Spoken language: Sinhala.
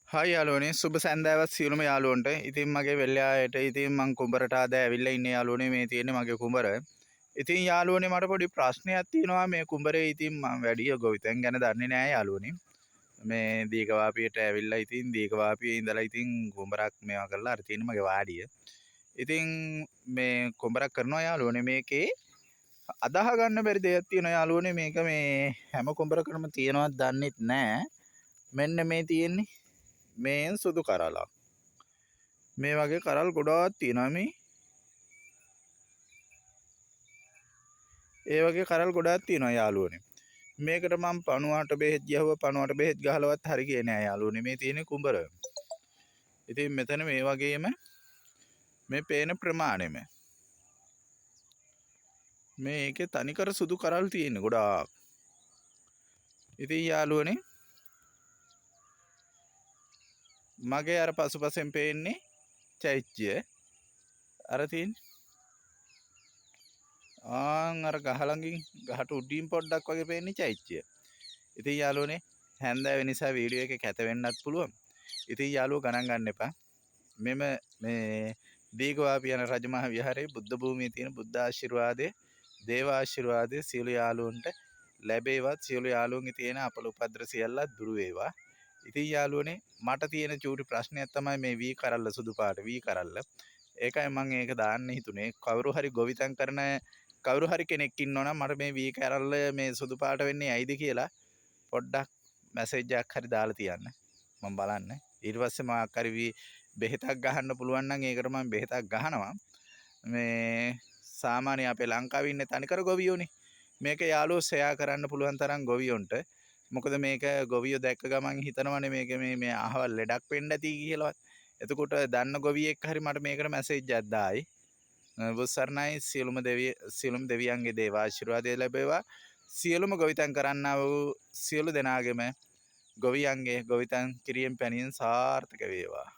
හායි යාළුවනේ සුබ සැන්දෑවක් සියලුම යාළුවන්ට. ඉතින් මගේ වෙල්යායට ඉතින් මං කුඹරට ආද ඇවිල්ලා ඉන්නේ යාළුවනේ. මේ තියෙන්නේ මගේ කුඹර. ඉතින් යාළුවනේ මට පොඩි ප්‍රශ්නයක් තියෙනවා මේ කුඹරේ. ඉතින් මං වැඩි ගොවිතැන් ගැන දන්නේ නැහැ යාළුවනේ. මේ දීඝවාපියට ඇවිල්ලා ඉතින් දීඝවාපියේ ඉඳලා ඉතින් කුඹරක් මේවා කරලා අර තියෙන්නේ මගේ වාඩිය. ඉතින් මේ කුඹරක් කරනවා යාළුවනේ. මේකේ අදාහ ගන්න බැරි දෙයක් තියෙනවා යාළුවනේ. මේක මේ හැම කුඹරකටම තියෙනවද දන්නෙත් නැහැ. මෙන්න මේ තියෙන්නේ මේන් සුදු කරලක්. මේ වගේ කරල් ගොඩාක් තියෙනවා මේ. ඒ වගේ කරල් ගොඩාක් තියෙනවා යාළුවනේ. මේකට මම පණුවට බෙහෙත් ගහුවා. පණුවට බෙහෙත් ගහලවත් හරි ගියේ නෑ යාළුවනේ. මේ තියෙන කුඹර. ඉතින් මෙතන මේ වගේම මේ පේන ප්‍රමාණයම මේකේ තනිකර සුදු කරල් තියෙන ගොඩාක්. ඉතින් යාළුවනේ මගේ අර පසුපසෙන් පේන්නේ චෛත්‍ය. අර තියෙන්නේ අර ගහ ළඟින් ගහට උඩින් පොඩ්ඩක් වගේ පේන්නේ චෛත්‍ය. ඉතින් යාළුවනේ හැන්දෑව නිසා වීඩියෝ එක කැත වෙන්නත් පුළුවන්. ඉතින් යාළුවෝ ගණන් ගන්න එපා. මෙම මේ දීඝවාපි යන රජමහා විහාරයේ බුද්ධ භූමියේ තියෙන බුද්ධ ආශිර්වාදයේ දේව ආශිර්වාදයේ සියලු යාළුවන්ට ලැබේවත්. සියලු යාළුවන්ගේ තියෙන අපල උපද්‍ර සියල්ලත් දුරු වේවා. ඉතින් යාළුවනේ මට තියෙන චූටි ප්‍රශ්නයක් තමයි මේ වී කරල්ල සුදු පාට වී කරල්ල. ඒකයි මම ඒක දාන්න හිතුනේ. කවුරු හරි ගොවිතැන් කරන කවුරු හරි කෙනෙක් ඉන්නවනම් මට මේ වී කරල්ල මේ සුදු පාට වෙන්නේ ඇයිද කියලා පොඩ්ඩක් මැසේජ් එකක් හරි දාලා තියන්න. මම බලන්න. ඊට පස්සේ මාක් හරි බෙහෙතක් ගහන්න පුළුවන් නම් ඒකට මම බෙහෙතක් ගහනවා. මේ සාමාන්‍ය අපේ ලංකාවේ ඉන්න තනිකර ගොවියෝනේ. මේක යාළුවෝ ෂෙයා කරන්න පුළුවන් තරම් ගොවියොන්ට. මොකද මේක ගොවියෝ දැක්ක ගමන් හිතනවනේ මේක මේ අහවල් ලෙඩක් වෙන්න ඇති කියලාවත්. එතකොට දන්න ගොවියෙක් හරි මට මේකට මැසේජ් එකක් දායි. බුස්සර්ණයි සියලුම දෙවියන්ගේ දේව ආශිර්වාදය ලැබේවා. සියලුම ගොවිතැන් කරන්නා වූ සියලු දෙනාගේම ගොවියන්ගේ ගොවිතැන් කිරීම පැණියෙන් සාර්ථක වේවා.